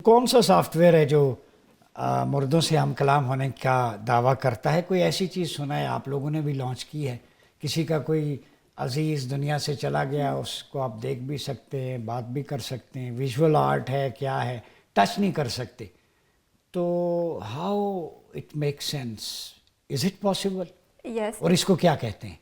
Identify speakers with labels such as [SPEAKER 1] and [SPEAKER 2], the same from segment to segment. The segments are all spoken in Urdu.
[SPEAKER 1] کون سا سافٹ ویئر ہے جو مردوں سے ہم کلام ہونے کا دعویٰ کرتا ہے؟ کوئی ایسی چیز سنا ہے آپ لوگوں نے بھی لانچ کی ہے؟ کسی کا کوئی عزیز دنیا سے چلا گیا، اس کو آپ دیکھ بھی سکتے ہیں، بات بھی کر سکتے ہیں، ویژول آرٹ ہے، کیا ہے، ٹچ نہیں کر سکتے، تو how it make sense? Is it possible?
[SPEAKER 2] Yes
[SPEAKER 1] اور اس کو کیا کہتے ہیں؟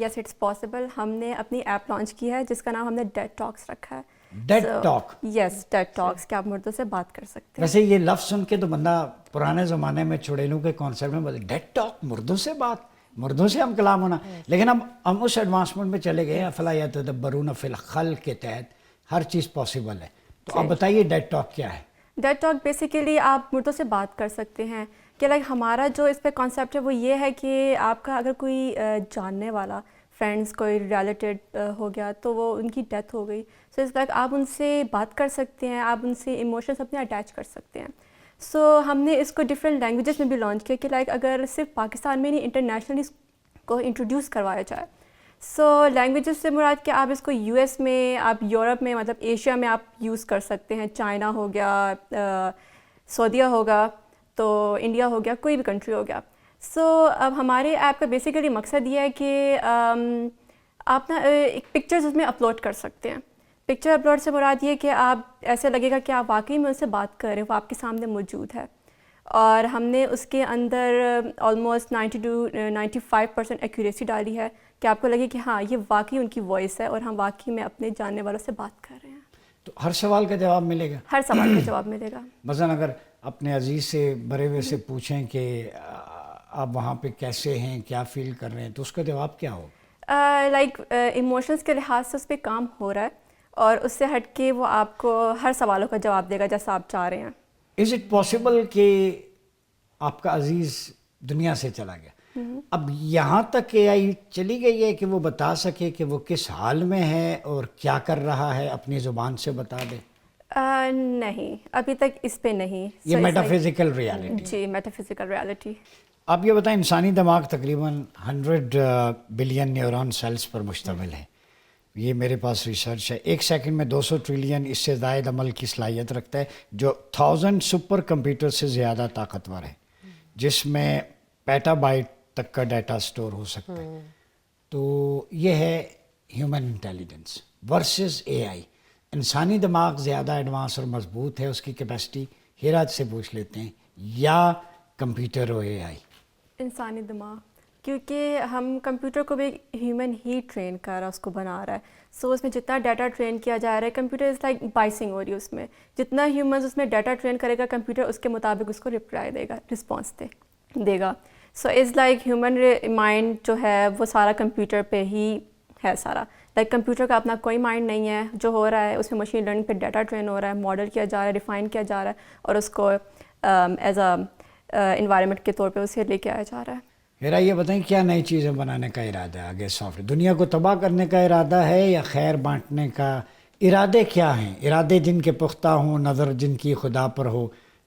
[SPEAKER 2] Yes it's possible. ہم نے اپنی ایپ لانچ کی ہے جس کا نام ہم نے ڈیڈ ٹاکس رکھا ہے.
[SPEAKER 1] Did talk?
[SPEAKER 2] یس ڈیڈ ٹاکس کہ آپ مردوں سے بات کر سکتے ہیں.
[SPEAKER 1] ویسے یہ لفظ سن کے تو بندہ پرانے زمانے میں چڑیلوں کے کانسیپٹ میں بولے ڈیڈ ٹاک، مردوں سے بات، مردوں سے ہم کلام ہونا. لیکن اب ہم اس ایڈوانسمنٹ میں چلے گئے، افلا یتدبرون فی الخلق کے تحت ہر چیز پاسبل ہے. تو آپ بتائیے ڈیڈ ٹاک کیا ہے؟
[SPEAKER 2] ڈیڈ ٹاک بیسیکلی آپ مردوں سے بات کر سکتے ہیں کہ لائک ہمارا جو اس پہ کانسیپٹ ہے وہ یہ ہے کہ آپ کا اگر کوئی جاننے والا فرینڈس کوئی ریلیٹڈ ہو گیا تو وہ ان کی ڈیتھ ہو گئی، سو اس لائک آپ ان سے بات کر سکتے ہیں، آپ ان سے ایموشنس اپنے اٹیچ کر سکتے ہیں. سو ہم نے اس کو ڈفرینٹ لینگویجز میں بھی لانچ کیا کہ لائک اگر صرف پاکستان میں نہیں انٹرنیشنلی اس کو انٹروڈیوس کروایا جائے. سو لینگویجز سے مراد کہ آپ اس کو یو ایس میں، آپ یورپ میں، مطلب ایشیا میں آپ یوز کر سکتے ہیں. چائنا ہو گیا، سعودیہ ہوگا، تو انڈیا ہو گیا، کوئی بھی کنٹری ہو گیا. سو اب ہمارے ایپ کا بیسیکلی مقصد یہ ہے کہ آپ نا ایک پکچرز اس میں اپلوڈ کر سکتے ہیں. پکچر اپلوڈ سے مراد یہ کہ آپ ایسے لگے گا کہ آپ واقعی میں ان سے بات کر رہے ہیں، وہ آپ کے سامنے موجود ہے. اور ہم نے اس کے اندر آلموسٹ 95% ایکوریسی ڈالی ہے کہ آپ کو لگے کہ ہاں یہ واقعی ان کی وائس ہے اور ہم واقعی میں اپنے جاننے والوں سے بات کر رہے ہیں.
[SPEAKER 1] تو ہر سوال کا جواب ملے گا؟
[SPEAKER 2] ہر سوال کا جواب ملے گا.
[SPEAKER 1] مثلا اگر اپنے عزیز سے بڑے ہوئے سے پوچھیں کہ آپ وہاں پہ کیسے ہیں، کیا فیل کر رہے ہیں، تو اس کا جواب کیا ہوگا؟
[SPEAKER 2] لائک ایموشنس کے لحاظ سے اس پہ کام ہو رہا ہے اور اس سے ہٹ کے وہ آپ کو ہر سوالوں کا جواب دے گا جیسا آپ چاہ رہے ہیں.
[SPEAKER 1] از اٹ پاسبل کہ آپ کا عزیز دنیا سے چلا گیا، اب یہاں تک اے آئی چلی گئی ہے کہ وہ بتا سکے کہ وہ کس حال میں ہے اور کیا کر رہا ہے، اپنی زبان سے بتا دے؟
[SPEAKER 2] نہیں، ابھی تک اس پہ نہیں.
[SPEAKER 1] یہ میٹافزیکل ریالٹی؟
[SPEAKER 2] جی میٹافزیکل ریالٹی.
[SPEAKER 1] آپ یہ بتائیں، انسانی دماغ تقریباً 100 بلین نیورون سیلز پر مشتمل ہے. یہ میرے پاس ریسرچ ہے. ایک سیکنڈ میں 200 ٹریلین اس سے زائد عمل کی صلاحیت رکھتا ہے، جو 1000 سپر کمپیوٹر سے زیادہ طاقتور ہے، جس میں پیٹا بائٹ تک کا ڈیٹا سٹور ہو سکتا ہے. تو یہ ہے ہیومن انٹیلیجنس ورسز اے آئی. انسانی دماغ زیادہ ایڈوانس اور مضبوط ہے، اس کی کیپیسٹی. ہیرات سے پوچھ لیتے ہیں، یا کمپیوٹر اور اے آئی؟
[SPEAKER 2] انسانی دماغ، کیونکہ ہم کمپیوٹر کو بھی ہیومن ہی ٹرین کر رہا ہے، اس کو بنا رہا ہے. سو اس میں جتنا ڈیٹا ٹرین کیا جا رہا ہے، کمپیوٹر از لائک بائسنگ ہو رہی ہے اس میں. جتنا ہیومنز اس میں ڈیٹا ٹرین کرے گا کمپیوٹر، اس کے مطابق اس کو رپلائی دے گا، رسپانس دے گا. So is like human mind جو ہے وہ سارا کمپیوٹر پہ ہی ہے سارا. لائک کمپیوٹر کا اپنا کوئی مائنڈ نہیں ہے. جو ہو رہا ہے اس میں مشین لرننگ پہ ڈیٹا ٹرین ہو رہا ہے، ماڈل کیا جا رہا ہے، ریفائن کیا جا رہا ہے، اور اس کو ایز اے انوائرمنٹ کے طور پہ اسے لے کے آیا جا رہا ہے.
[SPEAKER 1] میرا یہ بتائیں، کیا نئی چیزیں بنانے کا ارادہ ہے آگے؟ سافٹ ویئر دنیا کو تباہ کرنے کا ارادہ ہے یا خیر بانٹنے کا؟ ارادے کیا ہیں؟ ارادے جن کے پختہ ہوں، نظر جن کی خدا پر ہو،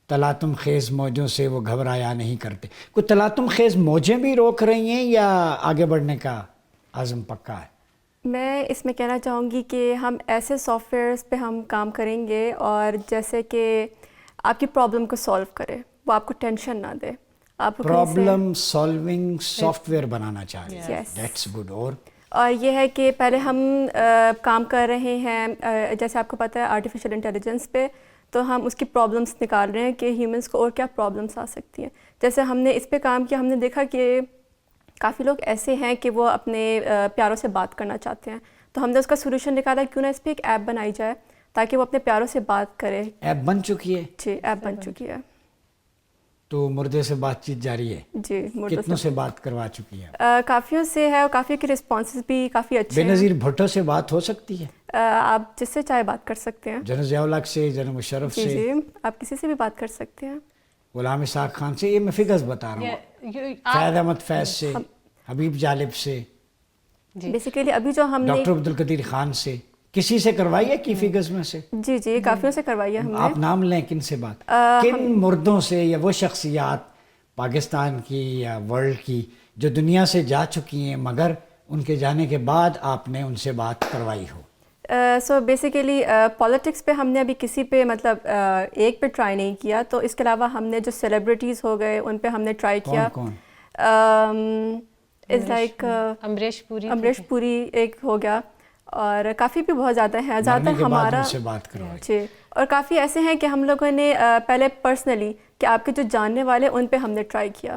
[SPEAKER 1] تلاطم خیز موجوں سے وہ گھبرایا نہیں کرتے. کوئی تلاطم خیز موجیں بھی روک رہی ہیں یا آگے بڑھنے کا عزم پکا ہے؟
[SPEAKER 2] میں اس میں کہنا چاہوں گی کہ ہم ایسے سافٹ ویئرس پہ ہم کام کریں گے اور جیسے کہ آپ کی پرابلم کو سالو کرے، وہ آپ کو ٹینشن نہ دے. آپ
[SPEAKER 1] پرابلم سالونگ سافٹ ویئر بنانا چاہ رہے ہیں. That's good.
[SPEAKER 2] اور یہ ہے کہ پہلے ہم کام کر رہے ہیں جیسے آپ کو پتہ ہے آرٹیفیشیل انٹیلیجنس پہ، تو ہم اس کی پرابلمس نکال رہے ہیں کہ ہیومنس کو اور کیا پرابلمس آ سکتی ہیں. جیسے ہم نے اس پہ کام کیا، ہم نے دیکھا کہ کافی لوگ ایسے ہیں کہ وہ اپنے پیاروں سے بات کرنا چاہتے ہیں. تو ہم نے اس کا سولوشن نکالا، کیوں نہ اس پہ ایک ایپ بنائی جائے تاکہ وہ اپنے پیاروں سے بات کرے.
[SPEAKER 1] ایپ بن چکی ہے؟
[SPEAKER 2] جی ایپ بن چکی ہے.
[SPEAKER 1] تو مردے سے بات چیت جاری ہے؟
[SPEAKER 2] جی
[SPEAKER 1] کتنوں سے بات کروا چکی ہے؟
[SPEAKER 2] کافیوں سے ہے، اور کافی کے رسپانسز بھی کافی اچھے ہیں.
[SPEAKER 1] بے نظیر بھٹو سے بات ہو سکتی ہے؟
[SPEAKER 2] آپ جس سے چاہے بات کر سکتے ہیں.
[SPEAKER 1] جنرل ضیاء الحق سے، جنرل مشرف سے؟
[SPEAKER 2] جی آپ کسی سے بھی بات کر سکتے ہیں.
[SPEAKER 1] غلام اسحاق خان سے؟ یہ میں فگرز بتا رہا ہوں. فیض احمد فیض سے، حبیب جالب سے،
[SPEAKER 2] بیسیکلی ابھی جو ہم نے
[SPEAKER 1] ڈاکٹر عبدالقدیر خان سے، کسی سے کروائی ہے کی فگرز میں سے؟
[SPEAKER 2] جی کافیوں سے کروائی ہے ہم نے.
[SPEAKER 1] آپ نام لیں کن سے بات؟ کن مردوں سے یا وہ شخصیات پاکستان کی یا ورلڈ کی جو دنیا سے جا چکی ہیں مگر ان کے جانے کے بعد آپ نے ان سے بات کروائی ہو؟
[SPEAKER 2] سو بیسیکلی پالیٹکس پہ ہم نے ابھی کسی پہ مطلب ایک پہ ٹرائی نہیں کیا، تو اس کے علاوہ ہم نے جو سیلیبریٹیز ہو گئے ان پہ ہم نے ٹرائی کیا. از لائک امریش پوری ایک ہو گیا، اور کافی بھی بہت زیادہ ہیں. زیادہ تر ہمارا جی، اور کافی ایسے ہیں کہ ہم لوگوں نے پہلے پرسنلی کہ آپ کے جو جاننے والے ان پہ ہم نے ٹرائی کیا.